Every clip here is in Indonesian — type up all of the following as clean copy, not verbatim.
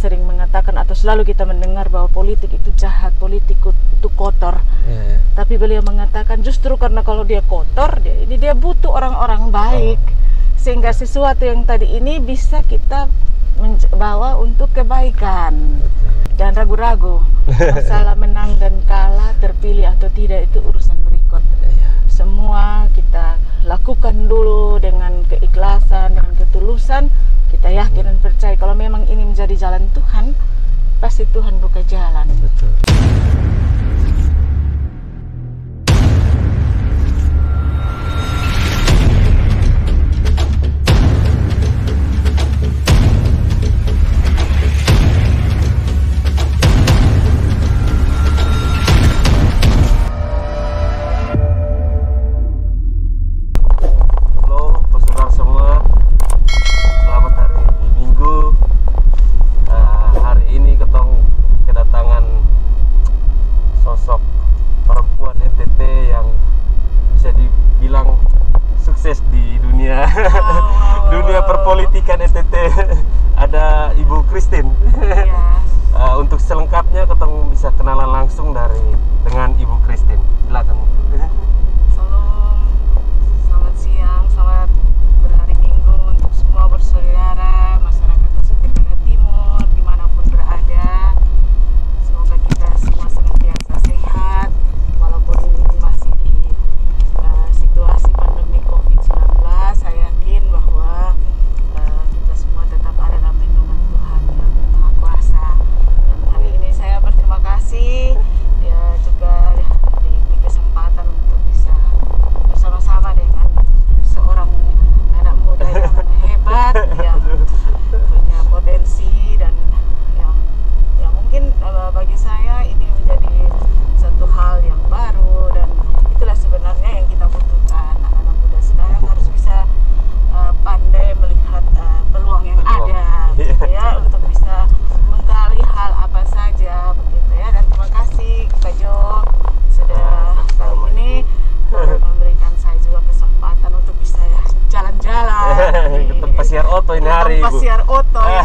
sering mengatakan atau selalu kita mendengar bahwa politik itu jahat, politik itu kotor. Tapi beliau mengatakan justru karena kalau dia kotor, dia butuh orang-orang baik. Sehingga sesuatu yang tadi ini bisa kita bawa untuk kebaikan. Jangan ragu-ragu. Masalah menang dan kalah, terpilih atau tidak itu urusan berikut. Semua kita lakukan dulu dengan keikhlasan, dengan ketulusan. Kita yakin dan percaya kalau memang ini menjadi jalan Tuhan, pasti Tuhan buka jalan. Betul. Di dunia dunia perpolitikan NTT ada Ibu Christine. Untuk selengkapnya kita bisa kenalan langsung dengan Ibu Christine. Silakan. Salam, selamat siang, selamat berhari Minggu untuk semua bersaudara masyarakat Nusa Tenggara Timur dimanapun berada. Semoga kita semua senantiasa sehat walaupun ini masih di situasi pandemi COVID-19. Saya yakin bahwa kita semua tetap ada dalam lindungan Tuhan yang Maha Kuasa. Dan hari ini saya berterima kasih dia juga diberi kesempatan untuk bisa bersama-sama dengan seorang anak muda yang hebat, yang punya potensi dan yang mungkin bagi saya ini menjadi satu hal yang baru, dan itulah sebenarnya yang kita butuhkan. Anak-anak muda sekarang harus bisa pandai melihat peluang yang ada, gitu ya, untuk bisa menggali hal apa saja, begitu ya. Dan terima kasih Kak Jo sudah kali ini memberikan saya juga kesempatan untuk bisa jalan-jalan ke tempat siar Oto ini hari tempat siar Oto ya.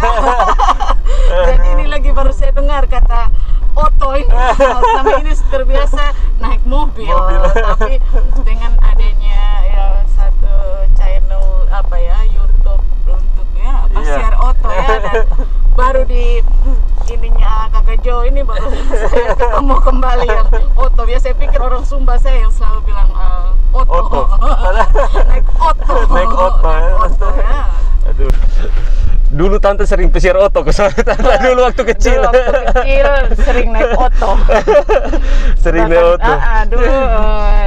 Dan ini lagi baru saya dengar kata Oto ini. Selama ini terbiasa naik mobil. Tapi dengan adanya ya satu channel YouTube untuk siar Oto ya, dan baru di ininya Kakak Jo ini baru saya ketemu kembali yang Oto. Biasa saya pikir orang Sumba saya yang selalu bilang Oto. Naik Oto. Naik Oto ya. Aduh. Dulu tante sering pesiar Oto ke sana dulu waktu kecil. Dulu waktu kecil sering naik Oto. Sering naik Oto. Dulu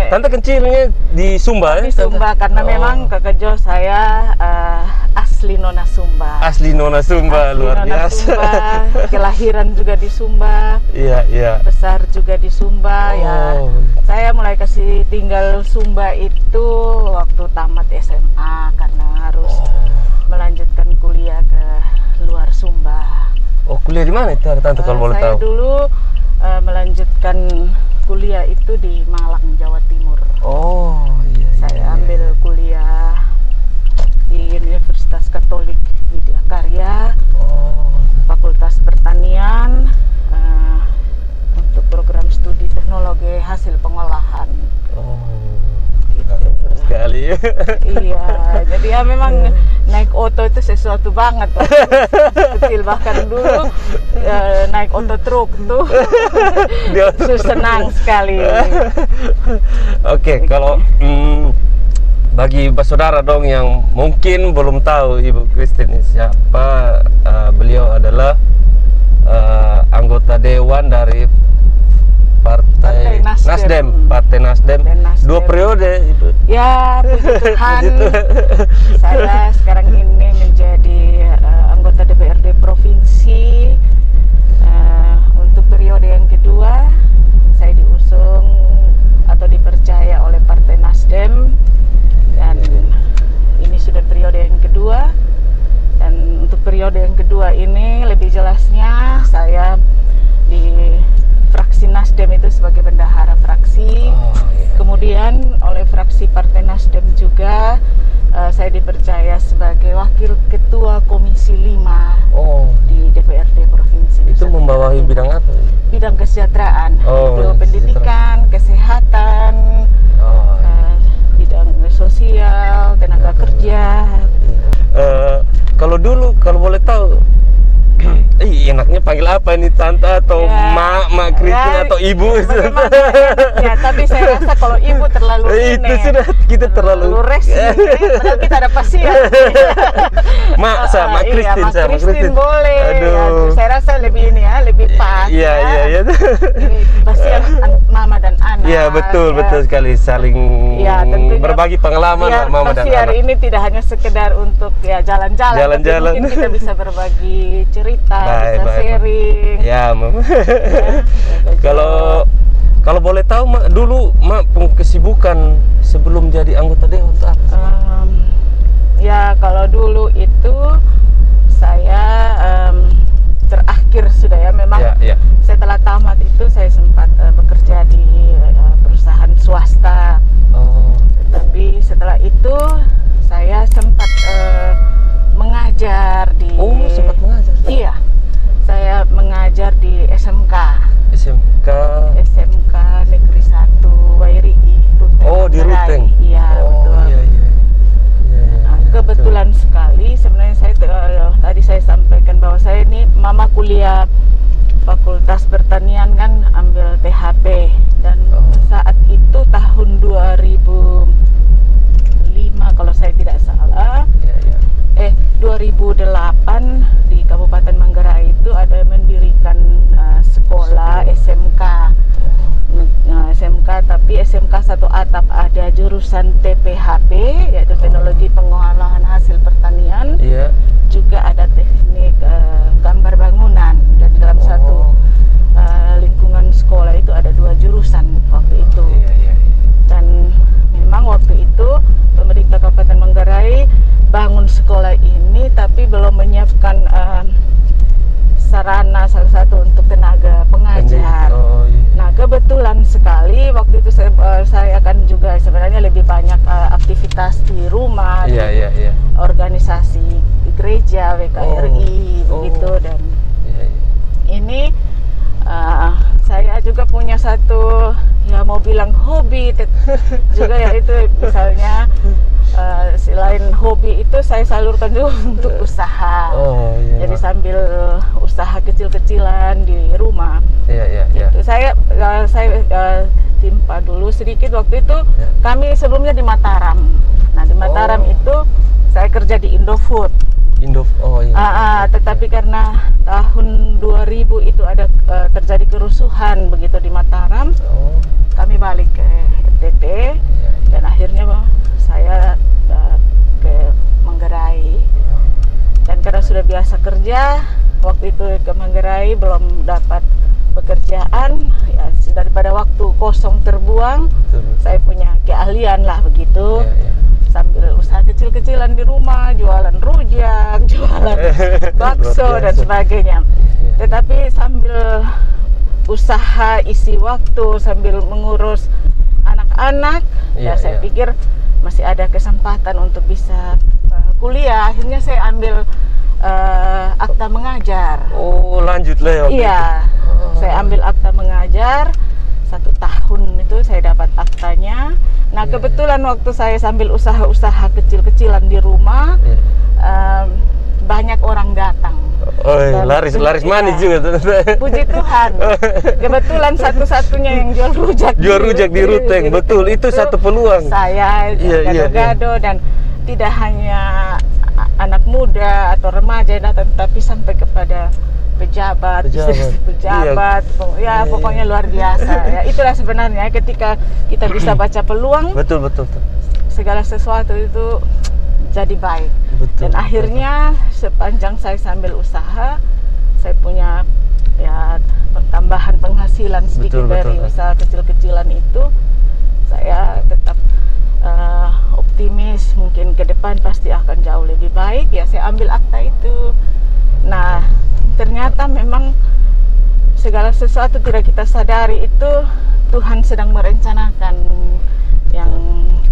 tante kecilnya di Sumba di Sumba karena memang Kakak Jo saya asli Nona Sumba. Asli Nona Sumba, luar biasa. Sumba, kelahiran juga di Sumba. Iya. Besar juga di Sumba ya. Saya mulai kasih tinggal Sumba itu waktu tamat SMA karena harus melanjutkan kuliah ke luar Sumba. Oh, kuliah di mana itu tante kalau boleh tahu? Saya dulu melanjutkan kuliah itu di Malang, Jawa Timur. Oh, iya. Saya ambil kuliah di Universitas Katolik Widya Karya, Fakultas Pertanian, untuk program studi teknologi hasil pengolahan. Sekali. Iya, jadi ya memang naik Oto itu sesuatu banget. Kecil bahkan dulu naik Oto truk tuh senang sekali. Oke, kalau bagi saudara dong yang mungkin belum tahu Ibu Christine siapa, beliau adalah anggota dewan dari Partai Nasdem. Partai Nasdem. 2 periode Ibu. Ya, puji Tuhan. Saya sekarang ini menjadi anggota DPRD Provinsi untuk periode yang kedua. Saya diusung atau dipercaya oleh Partai Nasdem, dan ini sudah periode yang kedua. Dan untuk periode yang kedua ini lebih jelasnya saya di fraksi Nasdem itu sebagai bendahara fraksi. Kemudian oleh fraksi Partai Nasdem juga saya dipercaya sebagai wakil ketua Komisi 5 di DPRD Provinsi. panggil apa ini, tante atau Ya. mak Christine Ya, atau ibu? bagaimana enaknya, tapi saya rasa kalau ibu terlalu Itu sudah kita terlalu resi, padahal kita ada pasien. mak Mak Christine Christine boleh. Aduh. Ya, saya rasa lebih ini ya, lebih pas. Iya. Ini pasien mama dan anak. Iya, betul sekali, saling Ya, tentunya berbagi pengalaman biar mama dan pasiar anak. ini tidak hanya sekedar untuk ya jalan-jalan, tapi Jalan-jalan. mungkin kita bisa berbagi cerita, Baik, bisa baik. sharing. Ya, Mam. Ya, Kalau boleh tahu, Mak, dulu Mak kesibukan sebelum jadi anggota dewan itu apa? ya kalau dulu itu saya terakhir sudah ya memang Ya. setelah tamat itu saya sempat bekerja di perusahaan swasta. Oh. Tapi setelah itu saya sempat mengajar di. Oh, sempat mengajar? Iya, saya mengajar di SMK Negeri 1 Wairi. Oh, di Ruteng. Iya, betul. Iya. Nah, kebetulan sekali sebenarnya saya tadi saya sampaikan bahwa saya ini mama kuliah Fakultas Pertanian kan, ambil PHP, dan saat itu tahun 2005 kalau saya tidak salah. Iya. 2008 di Kabupaten Manggarai itu ada mendirikan sekolah SMK. SMK, tapi SMK satu atap, ada jurusan TPHP yaitu teknologi pengolahan hasil pertanian. Iya. Juga ada teknik gambar bangunan, dan di dalam satu lingkungan sekolah itu ada 2 jurusan waktu itu. Iya. Dan memang waktu itu pemerintah Kabupaten Manggarai bangun sekolah ini, tapi belum menyiapkan sarana salah satu untuk tenaga pengajar. Oh, iya. Nah, kebetulan sekali waktu itu saya akan juga sebenarnya lebih banyak aktivitas di rumah, di Iya. organisasi di gereja WKRI begitu. Dan Iya. ini saya juga punya satu, ya mau bilang hobi juga, yaitu misalnya selain hobi itu saya salurkan juga untuk usaha. Oh, iya. Jadi sambil usaha kecil-kecilan di rumah. Iya. Itu saya timpa dulu sedikit waktu itu. Ya. Kami sebelumnya di Mataram. Nah, di Mataram itu saya kerja di Indofood. Oh, iya. Tetapi karena tahun 2000 itu ada terjadi kerusuhan begitu di Mataram, Oh. kami balik ke NTT. Iya. Dan akhirnya saya ke Manggarai. Dan karena sudah biasa kerja, waktu itu ke Manggarai belum dapat pekerjaan, ya daripada waktu kosong terbuang, Betul. saya punya keahlian lah begitu. Iya. Sambil usaha kecil-kecilan di rumah, jualan rujak, jualan bakso dan sebagainya. Iya. Tetapi sambil usaha isi waktu, sambil mengurus anak-anak, Iya, saya iya. pikir masih ada kesempatan untuk bisa kuliah. Akhirnya saya ambil akta mengajar. Oh, lanjut lah ya. Iya, saya ambil akta mengajar. 1 tahun itu saya dapat aktanya. Nah, kebetulan waktu saya sambil usaha-usaha kecil-kecilan di rumah, banyak orang datang. Oh, Dan laris iya. manis juga. Puji Tuhan, kebetulan satu-satunya yang jual rujak di Ruteng. Betul, itu satu peluang. Saya Iya. gado-gado, dan tidak hanya anak muda atau remaja yang datang, tapi sampai kepada pejabat. Iya. Pokoknya luar biasa. Ya, itulah sebenarnya ketika kita bisa baca peluang, Betul. segala sesuatu itu jadi baik. Betul. Dan akhirnya sepanjang saya sambil usaha, saya punya ya tambahan penghasilan sedikit Betul. dari usaha kecil-kecilan itu. Saya tetap optimis, mungkin ke depan pasti akan jauh lebih baik. Ya, saya ambil akta itu. Nah, ternyata memang segala sesuatu tidak kita sadari itu Tuhan sedang merencanakan yang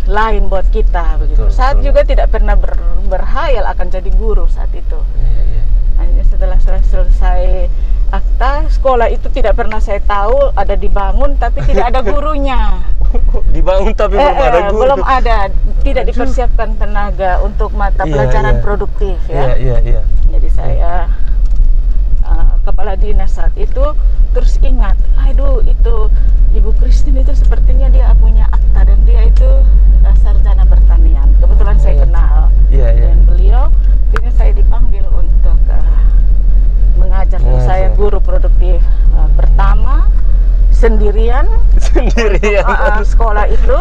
lain buat kita begitu. Saat juga tidak pernah berhayal akan jadi guru saat itu. Iya. Hanya setelah selesai akta, sekolah itu tidak pernah saya tahu ada dibangun, tapi tidak ada gurunya. Dibangun tapi belum ada guru. Belum ada, tidak dipersiapkan tenaga untuk mata pelajaran produktif ya. Iya. Jadi saya kepala saat itu terus ingat, aduh itu Ibu Christine itu sepertinya dia punya akta dan dia itu sarjana pertanian. Kebetulan saya kenal dan beliau, akhirnya saya dipanggil untuk mengajar. Saya guru produktif pertama sendirian sekolah itu,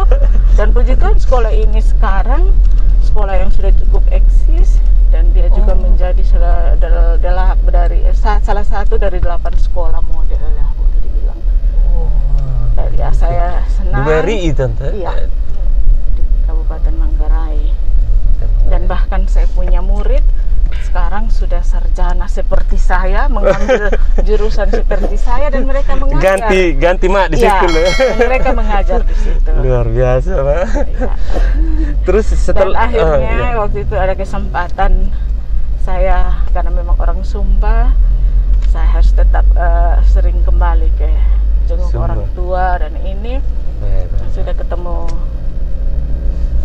dan puji Tuhan sekolah ini sekarang sekolah yang sudah cukup eksis, dan dia juga menjadi salah satu dari 8 sekolah model lah boleh dibilang. Ya saya senang. Di BRI tante? Iya, di Kabupaten Manggarai. Dan bahkan saya punya murid sekarang sudah sarjana seperti saya, mengambil jurusan seperti saya, dan mereka mengajar. Ganti mak di situ loh. Dan mereka mengajar di situ. Luar biasa, Mak. Ya. Terus setelah dan akhirnya waktu itu ada kesempatan saya, karena memang orang Sumba, saya harus tetap sering kembali ke jenguk orang tua, dan ini sudah ketemu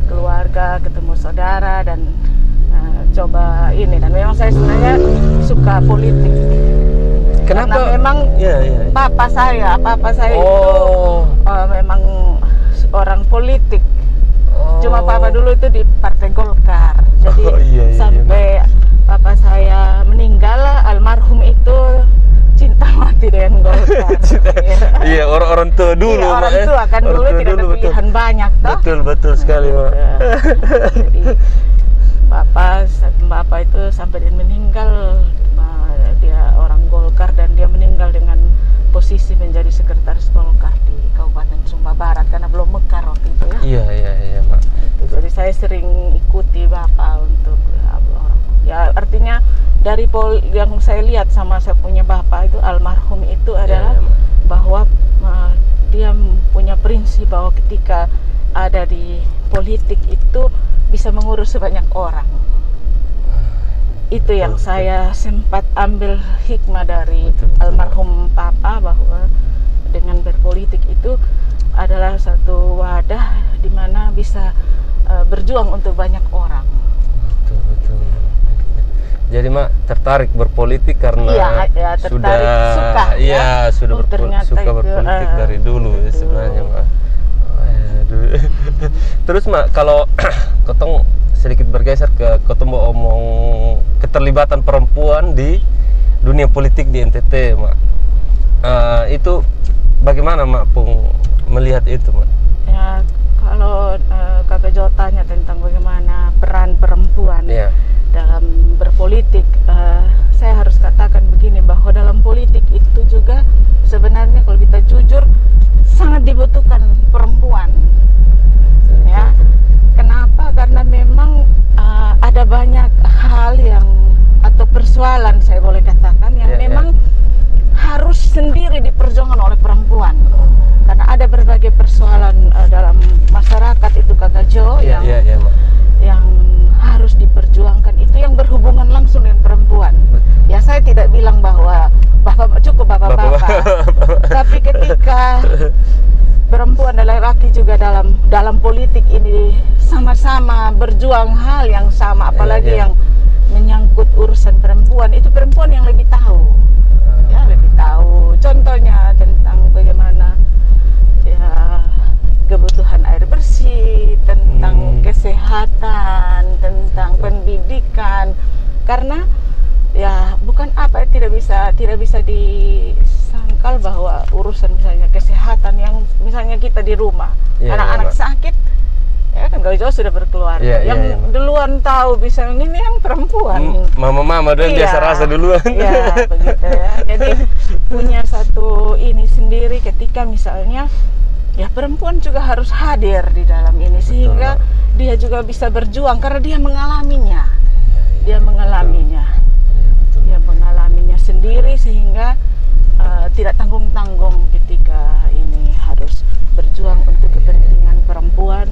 keluarga, ketemu saudara, dan coba ini. Dan memang saya sebenarnya suka politik. Kenapa? Karena memang papa saya itu memang orang politik. Cuma papa dulu itu di Partai Golkar. Jadi sampai papa saya meninggal, almarhum itu cinta mati dengan Golkar. Iya, orang tua dulu. Iya, orang tua kan dulu tidak ada pilihan banyak, toh. Betul sekali, Mak. Jadi bapak itu sampai dia meninggal, dia orang Golkar, dan dia meninggal dengan posisi menjadi sekretaris Golkar di Kabupaten Sumba Barat, karena belum mekar waktu itu ya. Iya, Mak. Jadi saya sering ikuti bapak untuk ya, artinya dari yang saya lihat sama saya punya bapak itu almarhum itu adalah bahwa dia punya prinsip bahwa ketika ada di politik itu bisa mengurus sebanyak orang. Itu yang saya sempat ambil hikmah dari almarhum papa, bahwa dengan berpolitik itu adalah satu wadah di mana bisa berjuang untuk banyak orang. Betul. Jadi Mak tertarik berpolitik karena sudah berpolitik dari dulu sebenarnya, Mak. Terus Mak, kalau ketong sedikit bergeser ke ketemu omong keterlibatan perempuan di dunia politik di NTT, Mak. Itu bagaimana Mak Pung melihat itu, Mak? Ya, kalau Kakak Jo tanya tentang bagaimana peran perempuan dalam berpolitik, saya harus katakan begini, bahwa dalam politik itu juga sebenarnya kalau kita jujur sangat dibutuhkan perempuan. Ya, kenapa? Karena memang ada banyak hal yang atau persoalan saya boleh katakan yang memang harus sendiri diperjuangkan oleh perempuan. Karena ada berbagai persoalan dalam masyarakat itu Kakak Jo yang harus diperjuangkan, itu yang berhubungan langsung dengan perempuan. Ya, saya tidak bilang bahwa bapak-bapak, tapi ketika perempuan dan laki-laki juga dalam politik ini sama-sama berjuang hal yang sama, apalagi yang menyangkut urusan perempuan, itu perempuan yang lebih tahu. Ya, lebih tahu. Contohnya tentang bagaimana kebutuhan air bersih, tentang kesehatan, tentang pendidikan. Karena ya bukan tidak bisa disangkal bahwa urusan misalnya kesehatan yang misalnya kita di rumah, anak-anak sakit, ya kan kalau jauh sudah berkeluarga, yang duluan tahu bisa ini yang perempuan, mama dan biasa rasa duluan. Ya begitu ya. Jadi punya satu ini sendiri ketika misalnya ya perempuan juga harus hadir di dalam ini, sehingga dia juga bisa berjuang karena dia mengalaminya. Dia mengalaminya sendiri, sehingga tidak tanggung-tanggung ketika ini harus berjuang untuk kepentingan perempuan.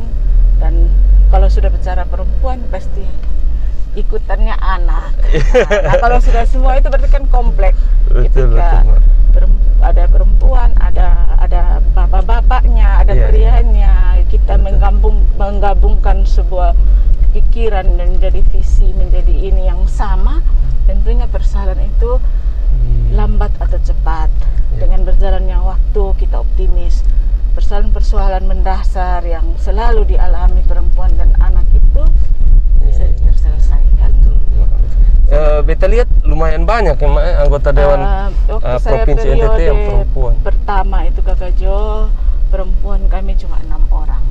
Dan kalau sudah bicara perempuan pasti ikutannya anak. Nah, kalau sudah semua itu berarti kan kompleks. Ketika ada perempuan, ada bapak-bapaknya, ada prianya, kita menggabungkan sebuah pikiran dan menjadi visi, menjadi ini yang sama, tentunya persoalan itu lambat atau cepat selalu dialami perempuan dan anak itu bisa terselesaikan. Beta lihat lumayan banyak ya Mak, anggota Dewan Provinsi NTT yang perempuan. Pertama itu Kakak Jo, perempuan kami cuma 6 orang.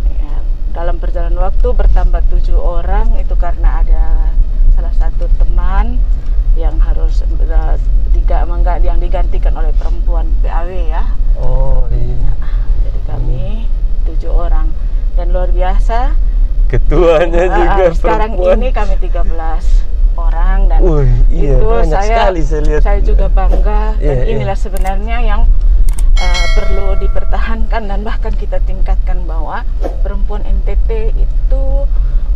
Ya, dalam perjalanan waktu bertambah 7 orang itu karena ada salah satu teman yang harus yang digantikan oleh perempuan PAW ya. Oh iya. Jadi kami 7 orang dan luar biasa. Ketuanya juga sekarang perempuan. ini kami 13 orang dan iya, itu sekali saya lihat. Saya juga bangga dan Iya. inilah sebenarnya yang perlu dipertahankan dan bahkan kita tingkatkan bahwa perempuan NTT itu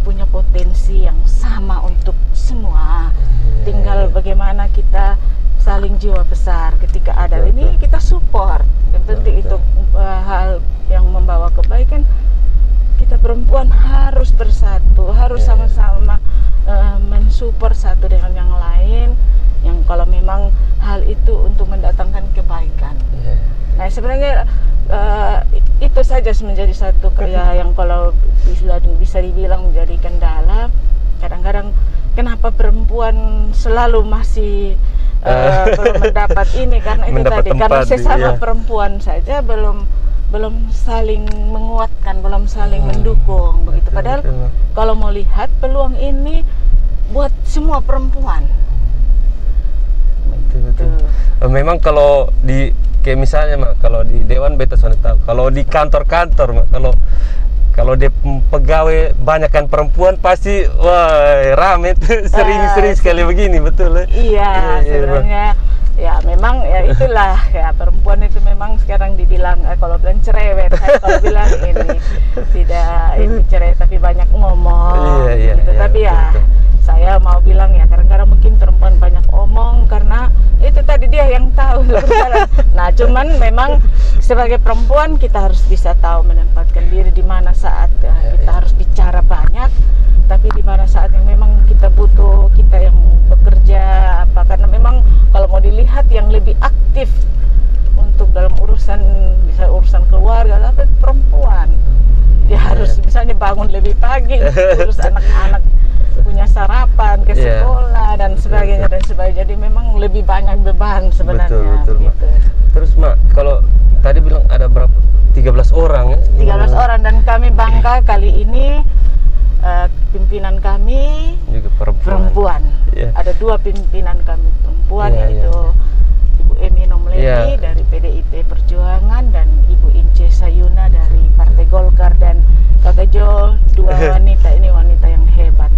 punya potensi yang sama untuk semua. Tinggal bagaimana kita saling jiwa besar ketika ada ini kita support. Yang penting itu hal yang membawa kebaikan. Kita perempuan harus bersatu, harus sama-sama mensupport satu dengan yang lain. Yang kalau memang hal itu untuk mendatangkan kebaikan. Nah sebenarnya itu saja menjadi satu yang kalau bisa dibilang menjadi kendala. Kadang-kadang kenapa perempuan selalu masih belum mendapat ini karena itu tadi karena sesama perempuan saja belum saling menguatkan, belum saling mendukung begitu. Padahal kalau mau lihat peluang ini buat semua perempuan. Betul. Memang kalau di kayak misalnya Mak, kalau di Dewan beta sudah tahu, kalau di kantor-kantor Mak, kalau dia pegawai banyakkan perempuan pasti wah rame sering sekali begini, betul ya? Iya, sebenarnya ya memang ya itulah ya perempuan itu memang sekarang dibilang kalau bilang cerewet, kalau bilang ini tidak ini cerewet tapi banyak ngomong gitu. Tapi ya betul. Saya mau bilang ya kadang-kadang mungkin perempuan banyak omong karena itu tadi dia yang tahu. Nah cuman memang sebagai perempuan kita harus bisa tahu menempatkan diri di mana saat kita harus bicara banyak, tapi di mana saat yang memang kita butuh kita yang bekerja apa, karena memang kalau mau dilihat yang lebih aktif untuk dalam urusan bisa urusan keluarga apa perempuan. Dia harus misalnya bangun lebih pagi urus anak-anak, punya sarapan ke sekolah dan sebagainya dan sebagainya. Jadi memang lebih banyak beban sebenarnya. Betul, gitu. Terus Mak, kalau tadi bilang ada berapa? 13 orang ya? 13 orang dan kami bangga kali ini pimpinan kami juga perempuan. Ada 2 pimpinan kami perempuan yaitu Ibu Emi Nomleni dari PDIP Perjuangan dan Ibu Ince Sayuna dari Partai Golkar, dan Kakak Jo 2 wanita ini wanita yang hebat.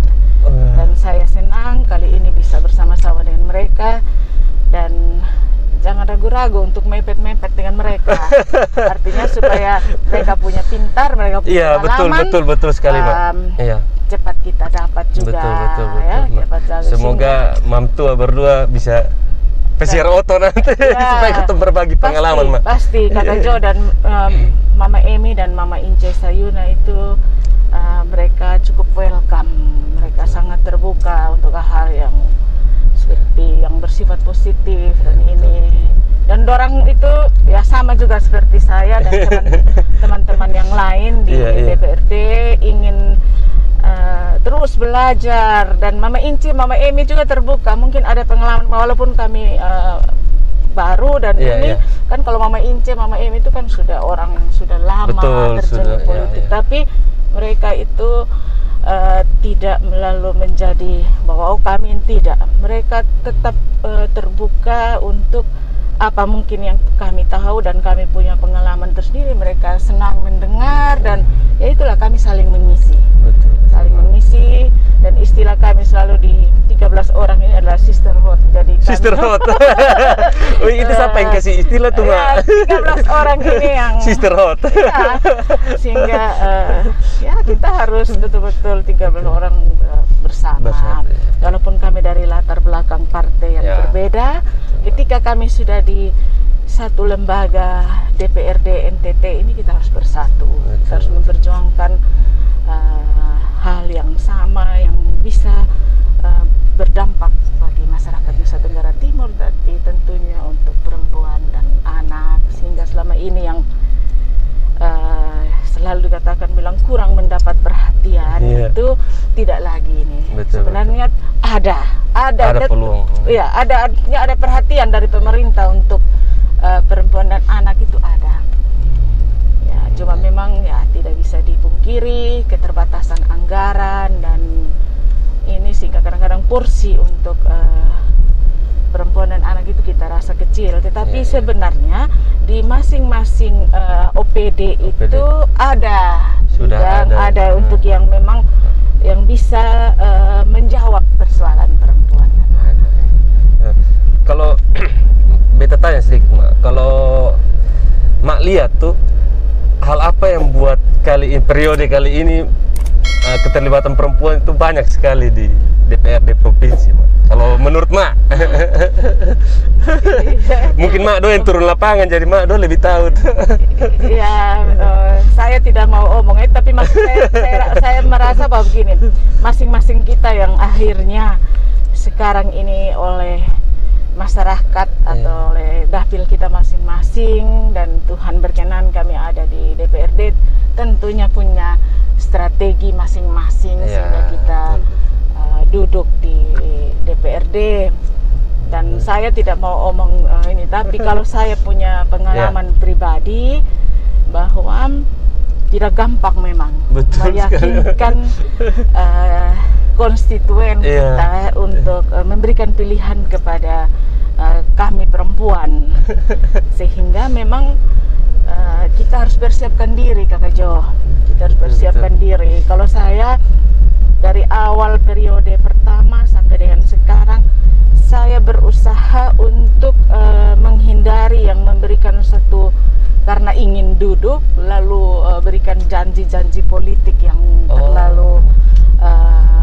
Dan saya senang kali ini bisa bersama-sama dengan mereka dan jangan ragu-ragu untuk mepet-mepet dengan mereka. Artinya supaya mereka punya pintar, mereka punya pengalaman. Betul sekali Pak. Cepat kita dapat juga. Betul, cepat semoga Mamtua berdua bisa pesiar oto nanti supaya kita berbagi pengalaman Mak. Pasti Kakak Jo dan Mama Emi dan Mama Ince Sayuna itu mereka cukup welcome. Mereka sangat terbuka untuk hal yang seperti yang bersifat positif dan ini. Dan dorang itu ya sama juga seperti saya dan teman-teman yang lain di DPRD ingin terus belajar, dan Mama Inci, Mama Emi juga terbuka. Mungkin ada pengalaman walaupun kami baru dan ini kan kalau Mama Inci, Mama Emi itu kan sudah orang yang sudah lama terjun di politik, tapi mereka itu tidak lalu menjadi bahwa kami tidak. Mereka tetap terbuka untuk apa mungkin yang kami tahu dan kami punya pengalaman tersendiri. Mereka senang mendengar dan ya itulah kami saling mengisi. Saling mengisi, dan istilah kami selalu di 13 orang ini adalah sisterhood. Jadi sisterhood. Itu siapa yang kasih istilah tuh Mak? 13 orang ini yang sisterhood. Sehingga ya kita harus betul-betul 13 orang bersama. Walaupun kami dari latar belakang partai yang berbeda, ketika kami sudah di satu lembaga DPRD NTT ini kita harus bersatu. Kita harus memperjuangkan hal yang sama yang bisa berdampak bagi masyarakat Nusa Tenggara Timur, tapi tentunya untuk perempuan dan anak, sehingga selama ini yang selalu sebenarnya ada peluang. Iya, artinya ada perhatian dari pemerintah untuk perempuan dan anak itu ada. Ya, cuma memang ya tidak bisa dipungkiri keterbatasan anggaran dan ini sehingga kadang-kadang porsi untuk perempuan dan anak itu kita rasa kecil. Tetapi sebenarnya di masing-masing OPD itu sudah ada untuk yang memang yang bisa menjawab persoalan perempuan. Kalau beta tanya sedikit, Mak. Kalau Mak lihat tuh hal apa yang buat periode kali ini keterlibatan perempuan itu banyak sekali di DPRD provinsi, Mak. Kalau menurut Mak, mungkin Mak Do yang turun lapangan, jadi Mak Do lebih tahu. Ya, saya tidak mau omong itu, tapi saya merasa bahwa begini, masing-masing kita yang akhirnya sekarang ini oleh masyarakat atau oleh dapil kita masing-masing, dan Tuhan berkenan kami ada di DPRD, tentunya punya strategi masing-masing sehingga kita duduk di DPRD. Dan saya tidak mau omong ini, tapi kalau saya punya pengalaman pribadi bahwa tidak gampang memang meyakinkan konstituen kita untuk memberikan pilihan kepada kami perempuan, sehingga memang kita harus persiapkan diri, Kakak Jo. Kita harus persiapkan diri. Kalau saya dari awal periode pertama sampai dengan sekarang, saya berusaha untuk menghindari yang memberikan satu karena ingin duduk lalu berikan janji-janji politik yang terlalu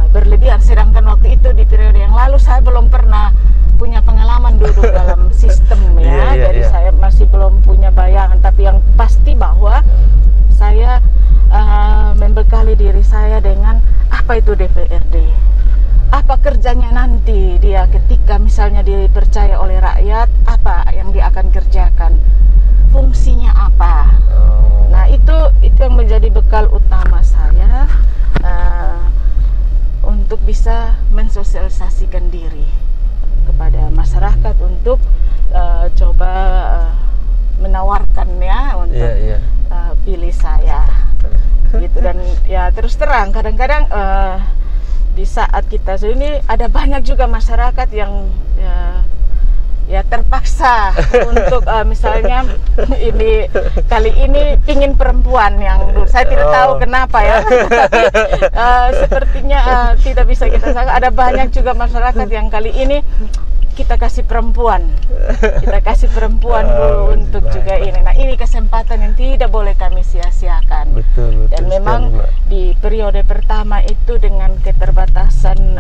berlebihan. Sedangkan waktu itu di periode yang lalu saya belum pernah punya pengalaman duduk dalam sistem jadi saya masih belum punya bayangan. Tapi yang pasti bahwa saya membekali diri saya dengan apa itu DPRD, apa kerjanya nanti dia ketika misalnya dipercaya oleh rakyat, apa yang dia akan kerjakan, fungsinya apa. Nah itu yang menjadi bekal utama saya untuk bisa mensosialisasikan diri kepada masyarakat untuk coba menawarkannya untuk pilih saya gitu. Dan ya terus terang kadang-kadang di saat kita ini ada banyak juga masyarakat yang ya terpaksa untuk misalnya ini kali ini ingin perempuan yang saya tidak tahu kenapa ya, tapi sepertinya tidak bisa kita sangka. Ada banyak juga masyarakat yang kali ini kita kasih perempuan dulu untuk juga ini. Nah ini kesempatan yang tidak boleh kami sia-siakan. Betul, dan memang di periode pertama itu dengan keterbatasan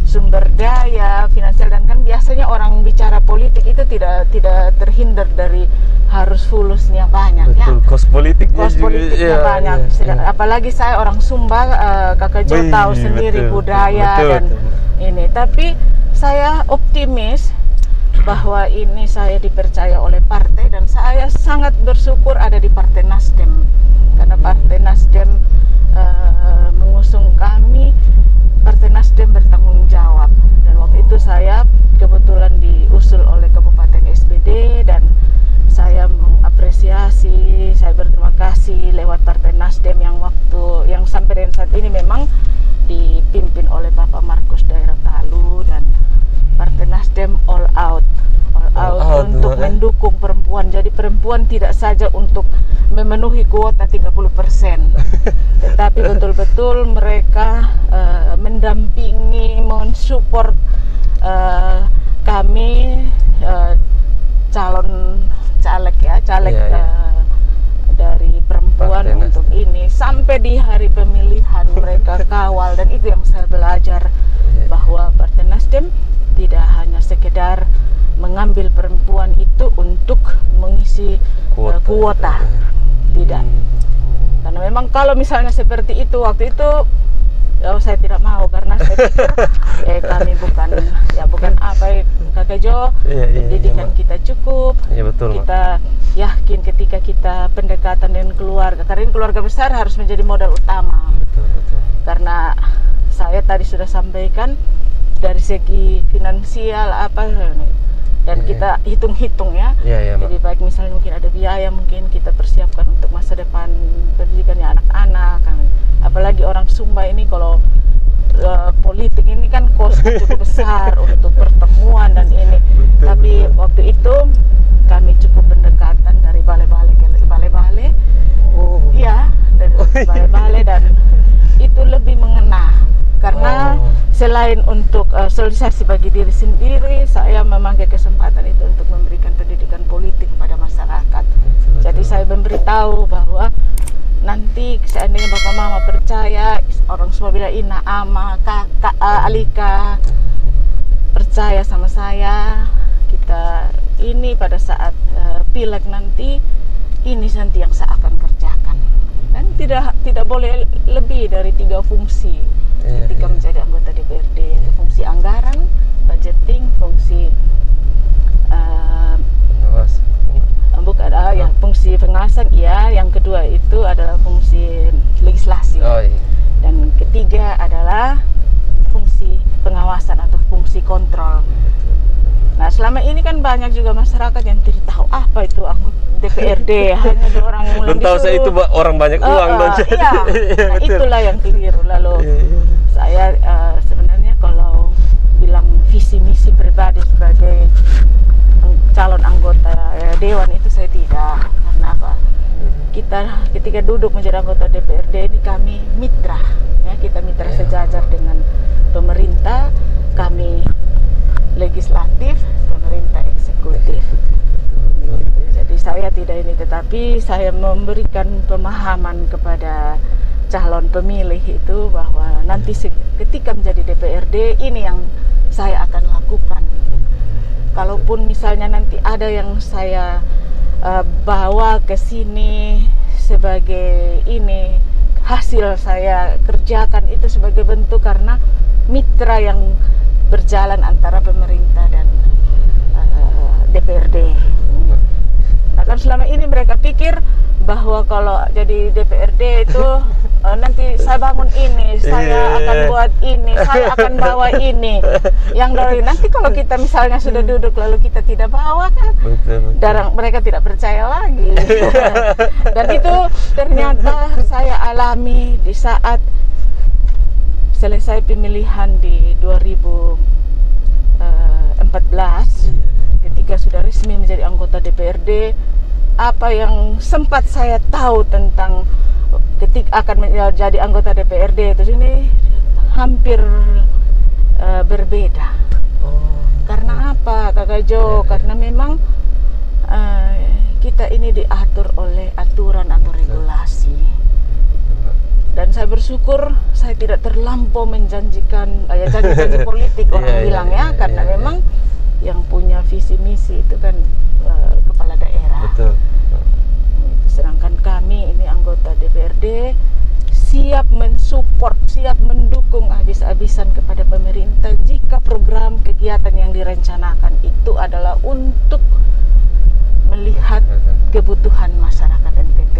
sumber daya finansial, dan kan biasanya orang bicara politik itu tidak terhindar dari harus fulusnya banyak. Betul, kos politiknya banyak. Apalagi saya orang Sumba, Kakak Jo tahu sendiri budaya dan ini. Tapi saya optimis bahwa ini saya dipercaya oleh partai, dan saya sangat bersyukur ada di Partai Nasdem, karena Partai Nasdem mengusung kami. Partai Nasdem bertanggung jawab, dan waktu itu saya kebetulan diusul oleh Kabupaten SPD, dan saya mengapresiasi, saya berterima kasih lewat Partai Nasdem yang sampai dengan saat ini memang dipimpin oleh Bapak Markus Daerah Talu, dan Partai Nasdem all out untuk mendukung perempuan. Jadi perempuan tidak saja untuk memenuhi kuota 30%, tetapi betul-betul mereka mendampingi, mensupport kami caleg dari perempuan untuk ini sampai di hari pemilihan mereka kawal. Dan itu yang saya belajar, bahwa Partai Nasdem tidak hanya sekedar mengambil perempuan itu untuk mengisi kuota. Tidak. Karena memang kalau misalnya seperti itu waktu itu saya tidak mau, karena saya pikir kami bukan apa Kakak Jo, pendidikan kita cukup. Betul, kita yakin ketika kita pendekatan dengan keluarga, karena ini keluarga besar harus menjadi modal utama. Betul. Karena saya tadi sudah sampaikan dari segi finansial apa, dan kita hitung-hitung ya. Jadi baik misalnya mungkin ada biaya, mungkin kita persiapkan untuk masa depan pendidikannya anak-anak kan. Apalagi orang Sumba ini kalau politik ini kan kosnya cukup besar untuk pertemuan dan ini. Tapi waktu itu kami cukup pendekatan dari balai-balai ke balai-balai. Iya, dari balai-balai, dan itu lebih mengena karena selain untuk sosialisasi bagi diri sendiri, saya memakai kesempatan itu untuk memberikan pendidikan politik kepada masyarakat. Jadi saya memberitahu bahwa nanti seandainya Bapak Mama percaya, orang semua bilang Ina, Ama, Kakak, Alika percaya sama saya, kita ini pada saat pileg nanti, ini nanti yang saya akan kerjakan. Dan tidak boleh lebih dari 3 fungsi ketika menjadi anggota DPRD, yaitu fungsi anggaran, budgeting, fungsi fungsi pengawasan, yang kedua itu adalah fungsi legislasi, dan ketiga adalah fungsi pengawasan atau fungsi kontrol. Nah, selama ini kan banyak juga masyarakat yang tidak tahu apa itu anggota DPRD, hanya ada orang belum tahu saya itu orang banyak uang dong. Nah, itulah yang keliru. Lalu saya sebenarnya kalau bilang visi misi pribadi sebagai calon anggota dewan itu saya tidak. Karena apa? Kita ketika duduk menjadi anggota DPRD ini kami mitra, ya, kita mitra sejajar dengan pemerintah, kami legislatif, pemerintah eksekutif. Jadi saya tidak ini, tetapi saya memberikan pemahaman kepada calon pemilih itu bahwa nanti ketika menjadi DPRD ini yang saya akan lakukan. Kalaupun misalnya nanti ada yang saya bawa ke sini sebagai ini hasil saya kerjakan, itu sebagai bentuk karena mitra yang berjalan antara pemerintah dan DPRD. Nah, kan selama ini mereka pikir bahwa kalau jadi DPRD itu nanti saya bangun ini, saya akan buat ini, saya akan bawa ini. Yang dari nanti kalau kita misalnya sudah duduk lalu kita tidak bawa kan, mereka tidak percaya lagi. Dan itu ternyata saya alami di saat selesai pemilihan di 2014, ketika sudah resmi menjadi anggota DPRD, apa yang sempat saya tahu tentang ketika akan menjadi anggota DPRD itu ini hampir berbeda. Karena apa, Kakak Jo? Karena memang kita ini diatur oleh aturan atau regulasi. Dan saya bersyukur saya tidak terlampau menjanjikan janji-janji politik orang bilang karena memang yang punya visi misi itu kan kepala daerah. Betul. Sedangkan kami ini anggota DPRD siap mensupport, siap mendukung habis-habisan kepada pemerintah jika program kegiatan yang direncanakan itu adalah untuk melihat kebutuhan masyarakat NTT,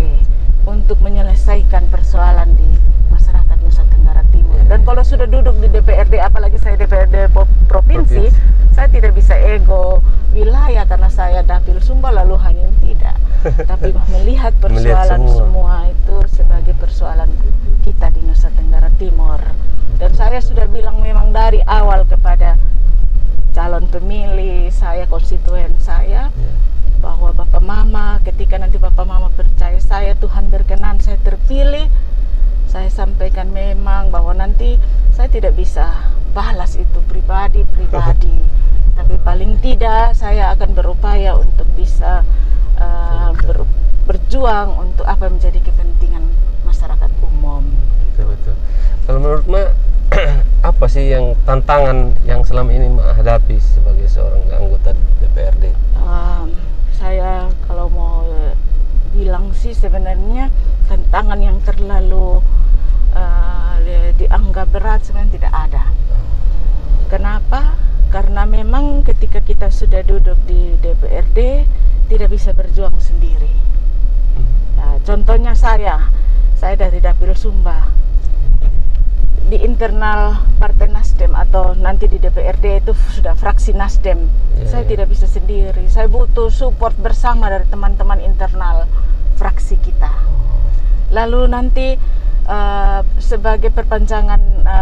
untuk menyelesaikan persoalan di masyarakat Nusa Tenggara Timur. Dan kalau sudah duduk di DPRD, apalagi saya DPRD provinsi, saya tidak bisa ego wilayah karena saya dapil Sumba lalu hanya tidak. Tapi melihat persoalan semua itu sebagai persoalan kita di Nusa Tenggara Timur. Dan saya sudah bilang memang dari awal kepada calon pemilih saya, konstituen saya, bahwa Bapak Mama, ketika nanti Bapak Mama percaya saya, Tuhan berkenan saya terpilih, saya sampaikan memang bahwa nanti saya tidak bisa balas itu pribadi, tapi paling tidak saya akan berupaya untuk bisa berjuang untuk apa menjadi kepentingan masyarakat umum. Betul. Kalau menurut Ma, apa sih yang tantangan yang selama ini Ma hadapi sebagai seorang anggota DPRD? Saya kalau mau bilang sih sebenarnya tantangan yang terlalu dianggap berat sebenarnya tidak ada. Kenapa? Karena memang ketika kita sudah duduk di DPRD tidak bisa berjuang sendiri. Nah, contohnya saya dari Dapil Sumba. di internal Partai Nasdem atau nanti di DPRD itu sudah fraksi Nasdem. Saya tidak bisa sendiri. Saya butuh support bersama dari teman-teman internal fraksi kita. Lalu nanti sebagai perpanjangan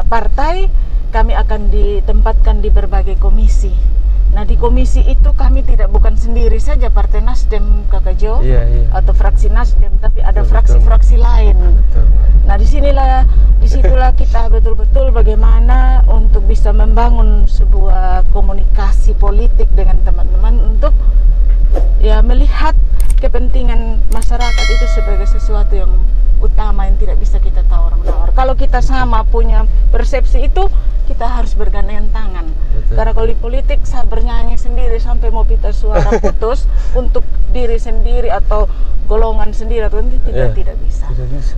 partai, kami akan ditempatkan di berbagai komisi. Nah, di komisi itu kami bukan sendiri saja Partai Nasdem, Kakak Jo, atau fraksi Nasdem, tapi ada fraksi-fraksi lain. Nah, disitulah kita betul-betul bagaimana untuk bisa membangun sebuah komunikasi politik dengan teman-teman untuk ya melihat kepentingan masyarakat itu sebagai sesuatu yang utama yang tidak bisa kita tawar-menawar. Kalau kita sama punya persepsi itu, kita harus bergandengan tangan. Karena kalau di politik saya bernyanyi sendiri sampai mau pita suara putus untuk diri sendiri atau golongan sendiri atau tidak bisa.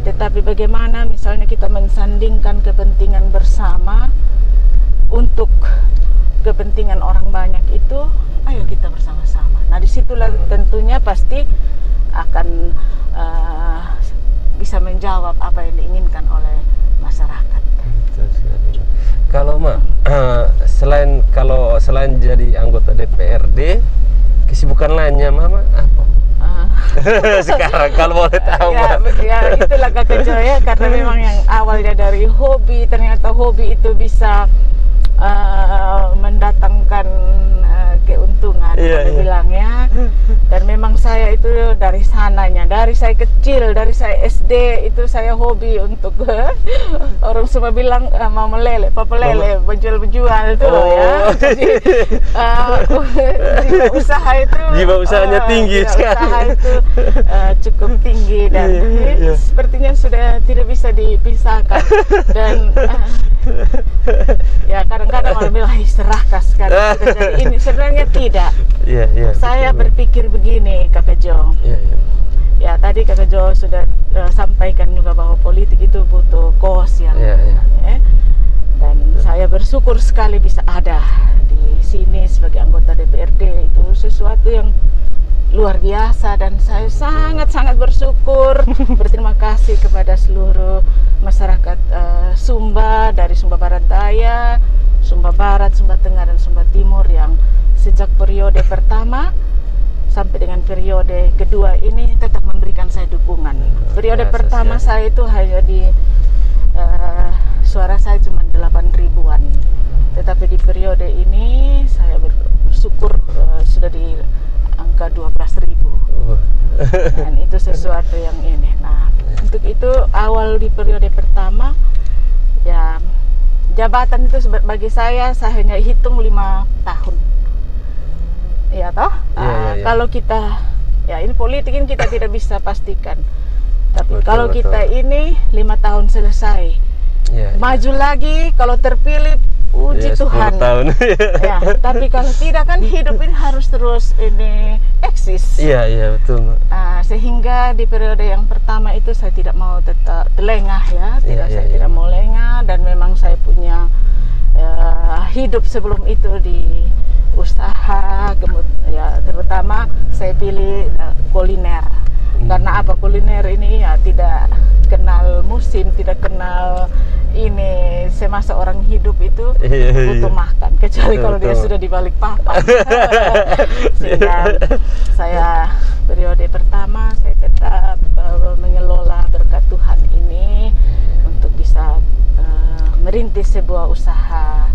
Tetapi bagaimana misalnya kita mensandingkan kepentingan bersama untuk kepentingan orang banyak itu, ayo kita bersama-sama. Nah, disitulah tentunya pasti akan bisa menjawab apa yang diinginkan oleh masyarakat. Kalau selain jadi anggota DPRD, kesibukan lainnya Mama apa? Sekarang kalau boleh tahu. Ya itulah Kakak Jo ya, karena memang yang awalnya dari hobi, ternyata hobi itu bisa mendatangkan keuntungan, bilangnya. Dan memang saya itu dari sananya, dari saya kecil, dari saya SD itu saya hobi untuk orang semua bilang mama lele, papa lele, menjual itu ya. Jadi jiwa usaha itu, jiwa usahanya tinggi sekali. Usaha itu cukup tinggi dan sepertinya sudah tidak bisa dipisahkan. Dan ya kadang-kadang orang bilang serahkan sekarang jadi ini, sebenarnya tidak. Saya berpikir begini Kakak Jo. Ya tadi Kakak Jo sudah sampaikan juga bahwa politik itu butuh kos yang dan saya bersyukur sekali bisa ada di sini sebagai anggota DPRD. Itu sesuatu yang luar biasa dan saya sangat-sangat bersyukur, berterima kasih kepada seluruh masyarakat Sumba, dari Sumba Barat Daya, Sumba Barat, Sumba Tengah dan Sumba Timur yang sejak periode pertama sampai dengan periode kedua ini tetap memberikan saya dukungan. Periode pertama saya itu hanya suara saya cuma 8.000-an. Tetapi di periode ini saya bersyukur sudah di angka 12.000. Dan itu sesuatu yang ini. Nah, untuk itu awal di periode pertama ya jabatan itu bagi saya hanya hitung 5 tahun. Ya toh? Kalau kita ya ini politik ini kita tidak bisa pastikan. Tapi kalau kita ini 5 tahun selesai. Maju lagi kalau terpilih uji Tuhan. 10 tahun. Ya, tapi kalau tidak kan hidup ini harus terus ini eksis. Iya betul. Sehingga di periode yang pertama itu saya tidak mau tetap lengah ya, saya tidak mau lengah dan memang saya punya hidup sebelum itu di usaha, ya terutama saya pilih kuliner. Karena apa, kuliner ini ya tidak kenal musim, tidak kenal ini, semasa orang hidup itu butuh makan, kecuali kalau dia sudah di balik papan. Sehingga saya periode pertama saya tetap mengelola berkat Tuhan ini untuk bisa merintis sebuah usaha,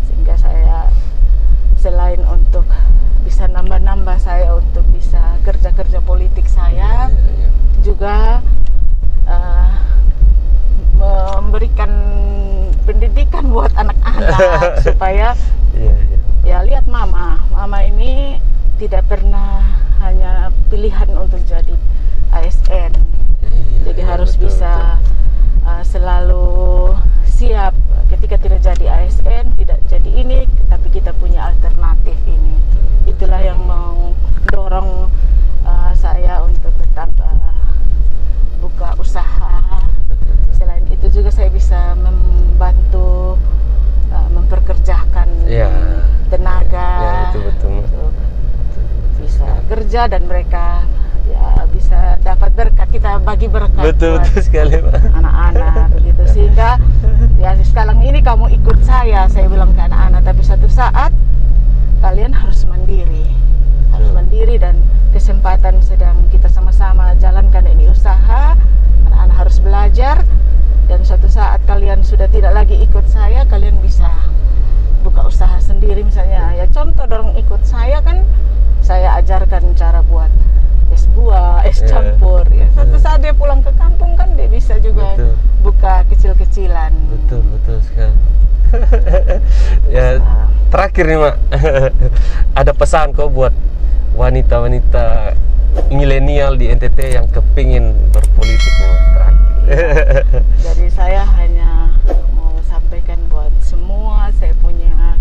sehingga saya selain untuk bisa nambah-nambah saya untuk bisa kerja-kerja politik saya juga memberikan pendidikan buat anak-anak supaya ya lihat mama ini tidak pernah hanya pilihan untuk jadi ASN, jadi harus bisa selalu siap ketika tidak jadi ASN, tidak jadi ini, tapi kita punya alternatif ini. Itulah yang mendorong saya untuk tetap buka usaha. Selain itu juga saya bisa membantu memperkerjakan tenaga, betul. Bisa kerja dan mereka ya bisa dapat berkat, kita bagi berkat betul sekali Pak. Anak-anak begitu, sehingga Ya sekarang ini kamu ikut saya bilang ke anak-anak, tapi satu saat kalian harus mandiri. Harus mandiri, dan kesempatan sedang kita sama-sama jalankan ini usaha. Anak-anak harus belajar, dan suatu saat kalian sudah tidak lagi ikut saya, kalian bisa buka usaha sendiri. Misalnya ya contoh dorong ikut saya kan, saya ajarkan cara buat es buah, es campur. Ya. Suatu saat dia pulang ke kampung kan dia bisa juga buka kecil-kecilan. Betul sekali. Ya terakhir nih Mak, ada pesan kok buat wanita-wanita milenial di NTT yang kepingin berpolitik nih Mak, terakhir. Jadi saya hanya mau sampaikan buat semua, saya punya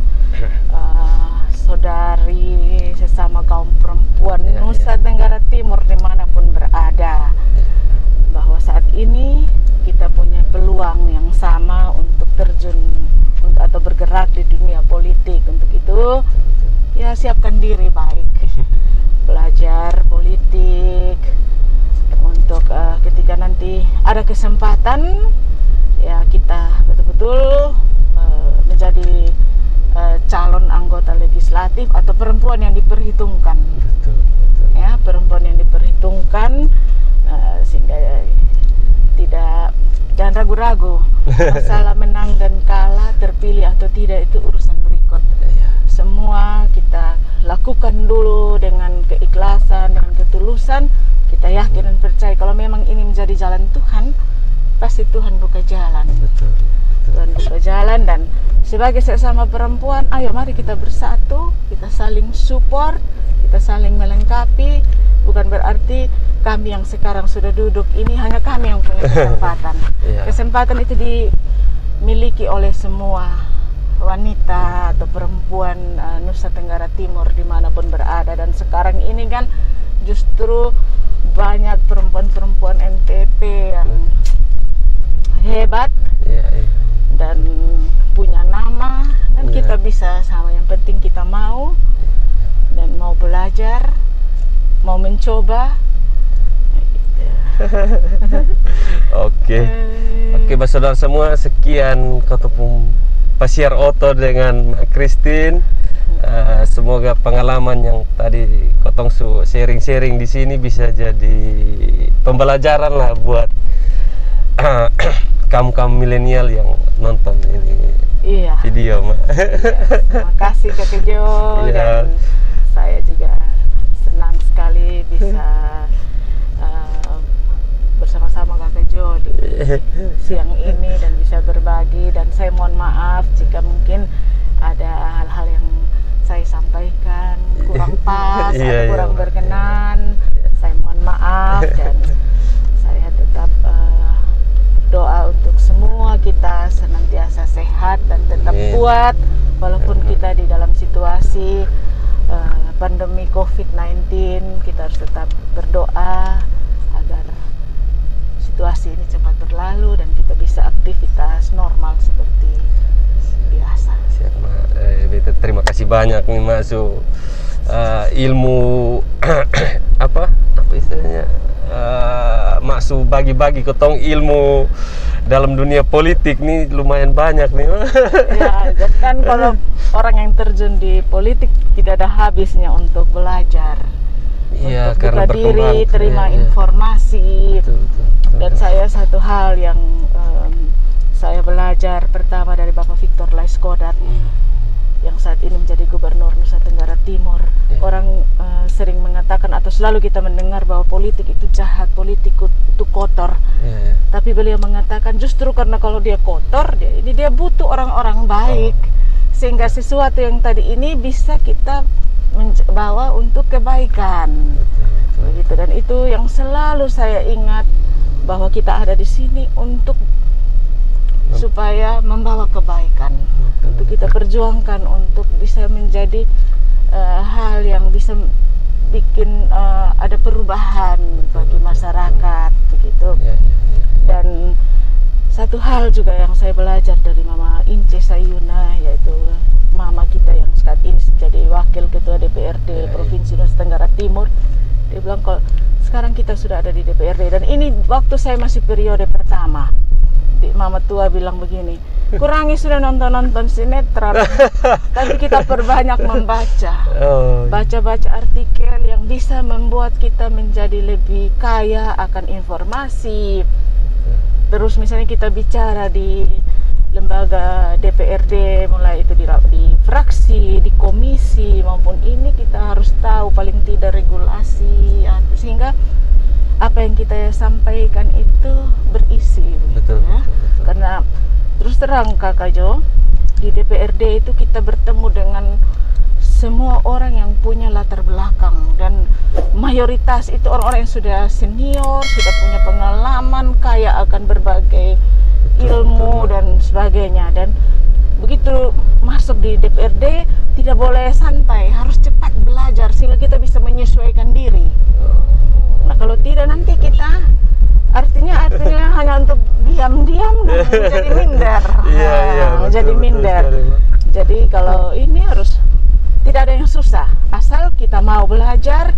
saudari sesama kaum perempuan Nusa Tenggara Timur dimanapun berada, bahwa saat ini kita punya peluang yang sama untuk terjun atau bergerak di dunia politik. Untuk itu ya siapkan diri baik, belajar politik untuk ketika nanti ada kesempatan ya kita betul-betul menjadi calon anggota legislatif atau perempuan yang diperhitungkan. Betul. Ya, perempuan yang diperhitungkan, sehingga jangan ragu-ragu. Masalah menang dan kalah, terpilih atau tidak itu urusan berikut. Semua kita lakukan dulu dengan keikhlasan, dengan ketulusan. Kita yakin dan percaya kalau memang ini menjadi jalan Tuhan, pasti Tuhan buka jalan. Betul. Tuhan buka jalan, dan sebagai sesama perempuan, ayo mari kita bersatu, kita saling support, kita saling melengkapi. Bukan berarti kami yang sekarang sudah duduk ini hanya kami yang punya kesempatan. Kesempatan itu dimiliki oleh semua wanita atau perempuan Nusa Tenggara Timur dimanapun berada. Dan sekarang ini kan justru banyak perempuan-perempuan NTT yang hebat dan punya nama, dan kita bisa sama. Yang penting kita mau dan mau belajar, mau mencoba. Oke, saudara semua, sekian ketemu Pasiar Oto dengan Christine. Semoga pengalaman yang tadi kotong sharing-sharing di sini bisa jadi pembelajaran lah buat kaum milenial yang nonton ini video, Mak. Terima kasih Kakak Jo, dan saya juga senang sekali bisa bersama-sama Kakak Jo di siang ini dan bisa berbagi. Dan saya mohon maaf jika mungkin ada hal-hal yang saya sampaikan kurang pas atau kurang berkenan. Saya mohon maaf, dan saya tetap doa untuk semua kita senantiasa sehat dan tetap kuat walaupun kita di dalam situasi pandemi COVID-19. Kita harus tetap berdoa agar situasi ini cepat berlalu dan kita bisa aktivitas normal seperti biasa. Siap, Mak. Beta terima kasih banyak nih, Mak. Ilmu apa istilahnya, Maksu bagi-bagi ketong ilmu dalam dunia politik nih lumayan banyak nih. Ya, kan kalau orang yang terjun di politik tidak ada habisnya untuk belajar, untuk buka diri, terima informasi. Betul. Dan saya satu hal yang saya belajar pertama dari Bapak Victor Laiskodat yang saat ini menjadi Gubernur Nusa Tenggara Timur. Orang sering mengatakan atau selalu kita mendengar bahwa politik itu jahat, politik itu kotor. Tapi beliau mengatakan justru karena kalau dia kotor, dia butuh orang-orang baik, sehingga sesuatu yang tadi ini bisa kita bawa untuk kebaikan. Begitu. Dan itu yang selalu saya ingat, bahwa kita ada di sini untuk supaya membawa kebaikan, untuk kita perjuangkan, untuk bisa menjadi hal yang bisa bikin ada perubahan bagi masyarakat, begitu. Dan satu hal juga yang saya belajar dari Mama Ince Sayuna, yaitu mama kita yang saat ini menjadi wakil ketua DPRD Provinsi Nusa Tenggara Timur. Dia bilang kalau sekarang kita sudah ada di DPRD, dan ini waktu saya masih periode pertama. Mama tua bilang begini, kurangi sudah nonton sinetron, tapi kita perbanyak membaca. Baca-baca artikel yang bisa membuat kita menjadi lebih kaya akan informasi. Terus misalnya kita bicara di lembaga DPRD, mulai itu di fraksi, di komisi maupun ini, kita harus tahu paling tidak regulasi ya, sehingga apa yang kita sampaikan itu berisi betul, ya. Betul. Karena terus terang Kakak Jo, di DPRD itu kita bertemu dengan semua orang yang punya latar belakang, dan mayoritas itu orang-orang yang sudah senior, sudah punya pengalaman, kaya akan berbagai ilmu dan sebagainya. Dan begitu masuk di DPRD tidak boleh santai, harus cepat belajar sehingga kita bisa menyesuaikan diri. Nah kalau tidak nanti kita artinya hanya untuk diam-diam dan menjadi minder. Menjadi minder. Jadi kalau ini harus tidak ada yang susah, asal kita mau belajar.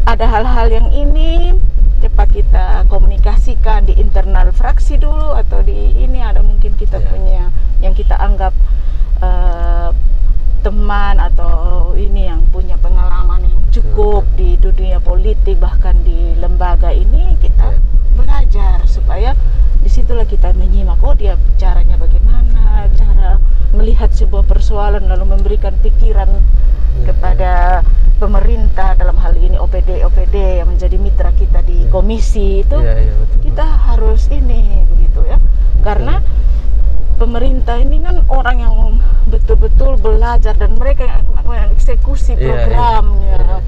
Ada hal-hal yang ini cepat kita komunikasikan di internal fraksi dulu, atau di ini ada mungkin kita punya yang kita anggap teman atau ini yang punya pengalaman yang cukup di dunia politik, bahkan di lembaga ini kita belajar, supaya disitulah kita menyimak, oh dia caranya bagaimana, cara melihat sebuah persoalan, lalu memberikan pikiran kepada pemerintah, dalam hal ini OPD yang menjadi mitra kita di komisi itu. Betul. Kita harus ini begitu ya, karena pemerintah ini kan orang yang betul-betul belajar dan mereka yang mengeksekusi programnya.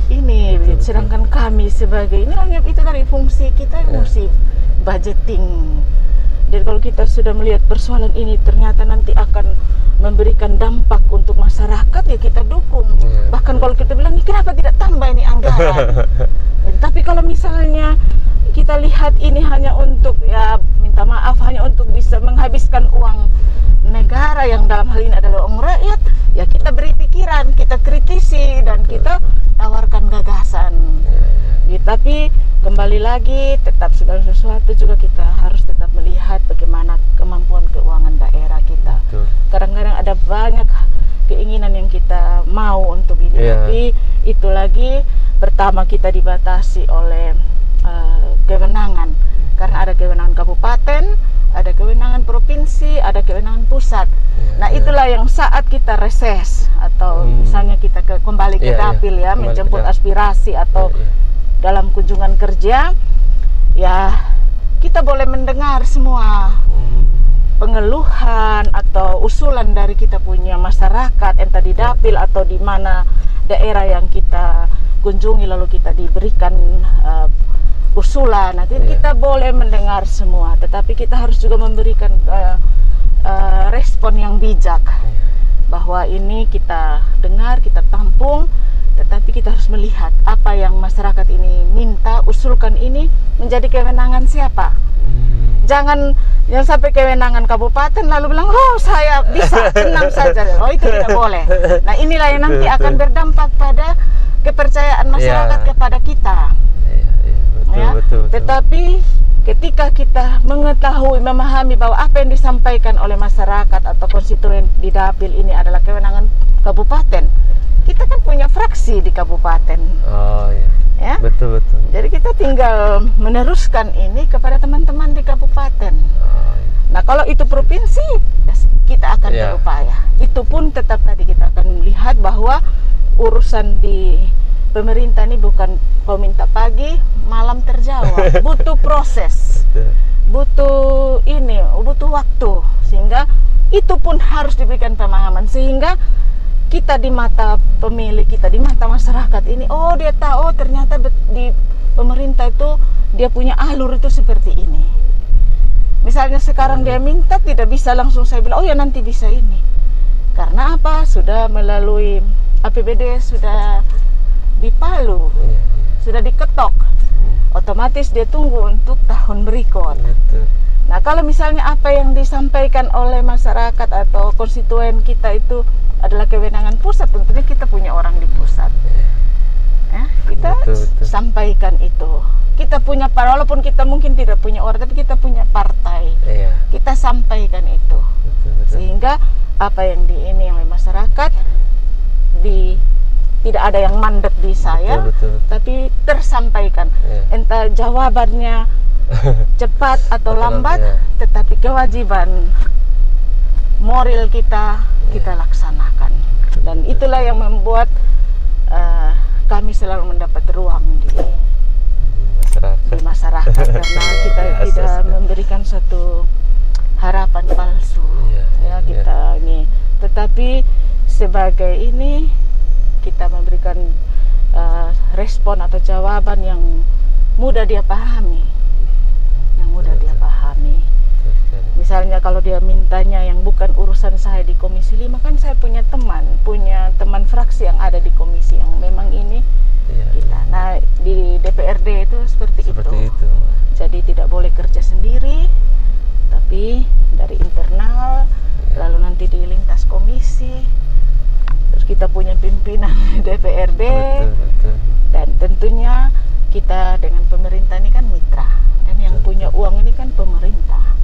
Ini betul. Sedangkan kami sebagai ini hanya itu tadi fungsi kita, fungsi budgeting. Jadi kalau kita sudah melihat persoalan ini ternyata nanti akan memberikan dampak untuk masyarakat, ya kita dukung. Bahkan kalau kita bilang, kenapa tidak tambah ini anggaran? Tapi kalau misalnya kita lihat ini hanya untuk, ya minta maaf, hanya untuk bisa menghabiskan uang negara yang dalam hal ini adalah uang rakyat, ya kita beri pikiran, kita kritisi, dan kita tawarkan gagasan. Tapi kembali lagi, tetap segala sesuatu juga kita harus tetap melihat bagaimana kemampuan keuangan daerah kita. Kadang-kadang ada banyak keinginan yang kita mau untuk ini, tapi itu lagi pertama kita dibatasi oleh kewenangan, karena ada kewenangan kabupaten, ada kewenangan provinsi, ada kewenangan pusat. Nah itulah yang saat kita reses atau misalnya kita kembali ke dapil menjemput aspirasi atau dalam kunjungan kerja, ya kita boleh mendengar semua pengeluhan atau usulan dari kita punya masyarakat, entah di dapil atau di mana daerah yang kita kunjungi, lalu kita diberikan usulan. Nanti kita boleh mendengar semua, tetapi kita harus juga memberikan respon yang bijak, bahwa ini kita dengar, kita tampung, tetapi kita harus melihat apa yang masyarakat ini minta, usulkan ini menjadi kewenangan siapa. Jangan sampai kewenangan kabupaten lalu bilang, oh saya bisa, tenang saja. Oh itu tidak boleh. Nah inilah yang nanti akan berdampak pada kepercayaan masyarakat kepada kita. Betul. Tetapi ketika kita mengetahui, memahami bahwa apa yang disampaikan oleh masyarakat atau konstituen di dapil ini adalah kewenangan kabupaten, kita kan punya fraksi di kabupaten. Betul. Jadi kita tinggal meneruskan ini kepada teman-teman di kabupaten. Nah kalau itu provinsi, kita akan berupaya. Itu pun tetap tadi kita akan melihat bahwa urusan di pemerintah ini bukan kau minta pagi malam terjawab, butuh proses, butuh waktu, sehingga itu pun harus diberikan pemahaman, sehingga kita di mata pemilih kita, di mata masyarakat ini, oh dia tahu ternyata di pemerintah itu dia punya alur itu seperti ini. Misalnya sekarang dia minta, tidak bisa langsung saya bilang, oh ya nanti bisa ini, karena apa? Sudah melalui APBD, sudah dipalu, sudah diketok, otomatis dia tunggu untuk tahun berikut. Nah kalau misalnya apa yang disampaikan oleh masyarakat atau konstituen kita itu adalah kewenangan pusat, tentunya kita punya orang di pusat. Kita sampaikan itu. Kita punya, walaupun kita mungkin tidak punya orang, tapi kita punya partai. Kita sampaikan itu. Sehingga apa yang diini oleh masyarakat tidak ada yang mandek di saya, tapi tersampaikan. Entah jawabannya cepat atau lambat, tetapi kewajiban moral kita laksanakan. Dan itulah yang membuat kami selalu mendapat ruang di masyarakat karena kita tidak memberikan satu harapan palsu. Kita ini, tetapi sebagai ini kita memberikan respon atau jawaban yang mudah dia pahami, Misalnya kalau dia mintanya yang bukan urusan saya di Komisi 5, kan saya punya teman fraksi yang ada di komisi yang memang ini kita. Nah, di DPRD itu seperti itu. Jadi tidak boleh kerja sendiri, tapi dari internal, lalu nanti di lintas komisi, terus kita punya pimpinan DPRD, dan tentunya kita dengan pemerintah ini kan mitra, dan yang punya uang ini kan pemerintah.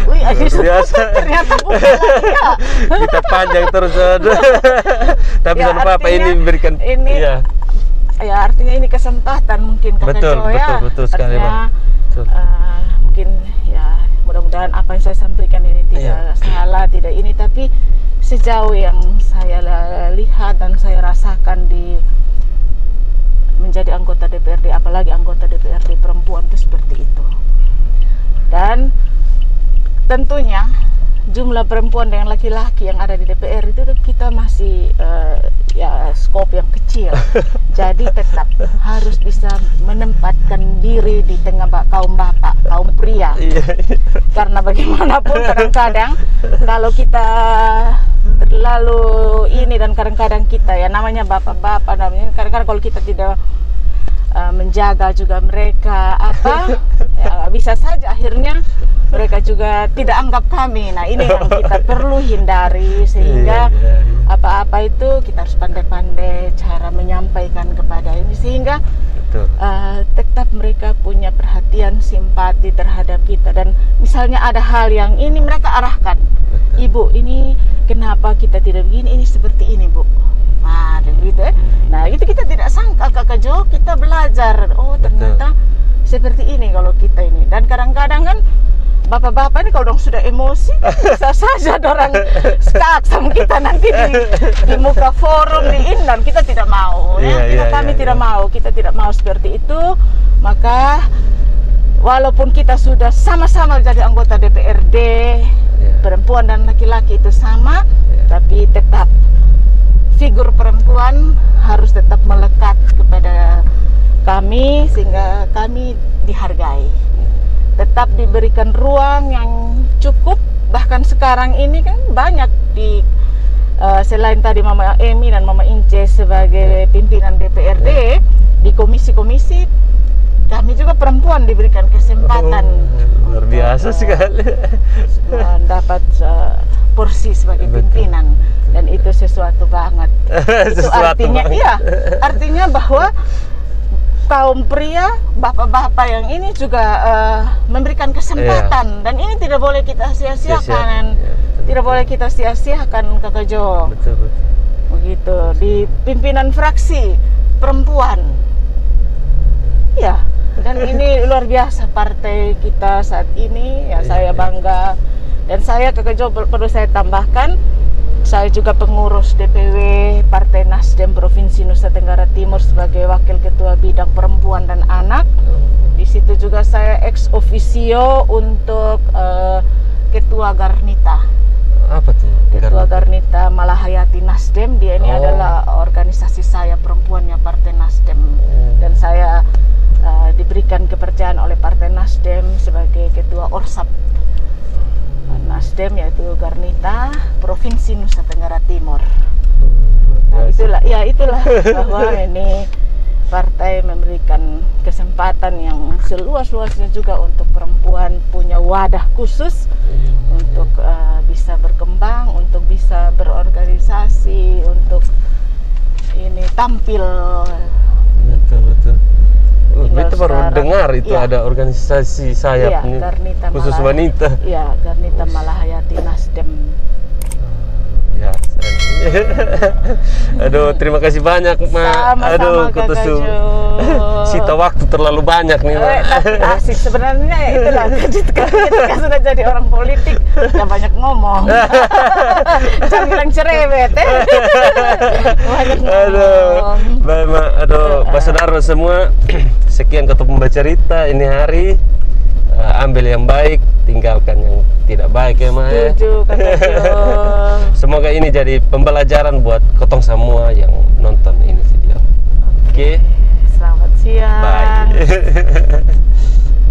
Wih, ternyata bukan ya. Kita panjang terus. Tapi tanpa apa ini memberikan ya artinya ini kesempatan mungkin betul sekali, Bang. Mungkin ya mudah-mudahan apa yang saya sampaikan ini tidak salah, tidak ini, tapi sejauh yang saya lihat dan saya rasakan di menjadi anggota DPRD, apalagi anggota DPRD perempuan itu seperti itu. Dan tentunya jumlah perempuan dan laki-laki yang ada di DPR itu kita masih skop yang kecil. Jadi tetap harus bisa menempatkan diri di tengah kaum bapak, kaum pria. Karena bagaimanapun kadang-kadang kalau kita terlalu ini, dan kadang-kadang kita namanya bapak-bapak, namanya kadang-kadang kalau kita tidak menjaga juga mereka bisa saja akhirnya mereka juga tidak anggap kami. Nah, ini yang kita perlu hindari, sehingga apa-apa itu kita harus pandai-pandai cara menyampaikan kepada ini, sehingga tetap mereka punya perhatian, simpati terhadap kita. Dan misalnya ada hal yang ini mereka arahkan, Ibu ini kenapa kita tidak begini, ini seperti ini Bu. Nah, gitu. Nah, itu kita tidak sangka Kakak Jo, kita belajar. Oh, ternyata seperti ini kalau kita ini. Dan kadang-kadang kan bapak-bapak ini kalau dong sudah emosi, bisa saja orang skak sama kita nanti di muka forum, di Indan. Kita tidak mau. Kami tidak mau. Kita tidak mau seperti itu. Maka walaupun kita sudah sama-sama jadi anggota DPRD, perempuan dan laki-laki itu sama, tapi tetap figur perempuan harus tetap melekat kepada kami sehingga kami dihargai, tetap diberikan ruang yang cukup. Bahkan sekarang ini kan banyak di selain tadi Mama Emi dan Mama Ince sebagai pimpinan DPRD, di komisi-komisi kami juga perempuan diberikan kesempatan luar biasa sekali mendapat porsi sebagai pimpinan, dan itu sesuatu banget. Itu artinya artinya bahwa kaum pria, bapak-bapak yang ini juga memberikan kesempatan, dan ini tidak boleh kita sia-siakan. Tidak boleh kita sia-siakan, Kakak Jo. Betul. Begitu di pimpinan fraksi perempuan. Dan ini luar biasa partai kita saat ini. Saya bangga. Dan saya, Kakak Jo, perlu saya tambahkan, saya juga pengurus DPW Partai Nasdem Provinsi Nusa Tenggara Timur sebagai Wakil Ketua Bidang Perempuan dan Anak. Di situ juga saya ex officio untuk Ketua Garnita. Apa tuh? Ketua Garnita Malahayati Nasdem. Dia ini adalah organisasi saya perempuannya Partai Nasdem. Dan saya diberikan kepercayaan oleh Partai Nasdem sebagai Ketua Orsap Nasdem, yaitu Garnita Provinsi Nusa Tenggara Timur. Nah, itulah bahwa ini partai memberikan kesempatan yang seluas-luasnya juga untuk perempuan punya wadah khusus untuk bisa berkembang, untuk bisa berorganisasi, untuk tampil. Betul. Tinggal Itu baru sekarang. dengar itu Iya. ada organisasi sayap nih, Garnita khusus wanita. Iya, Garnita Malahayati Nasdem. Ya, aduh, terima kasih banyak, Ma. Sama-sama, Aduh, Kak kutusu. Gajo. Sita waktu terlalu banyak nih, Ma. Tapi asik sebenarnya, ya itulah ketika sudah jadi orang politik udah banyak ngomong. Jangan bilang cerewet, banyak Aduh, ngomong. baik, Ma. Aduh, Pak Saudara semua, sekian ketemu membaca cerita ini hari. Ambil yang baik, tinggalkan yang tidak baik ya, Ma. Setuju, Kak Gajo. Semoga ini jadi pembelajaran buat kotong semua yang nonton ini video. Oke. Selamat siang. Bye.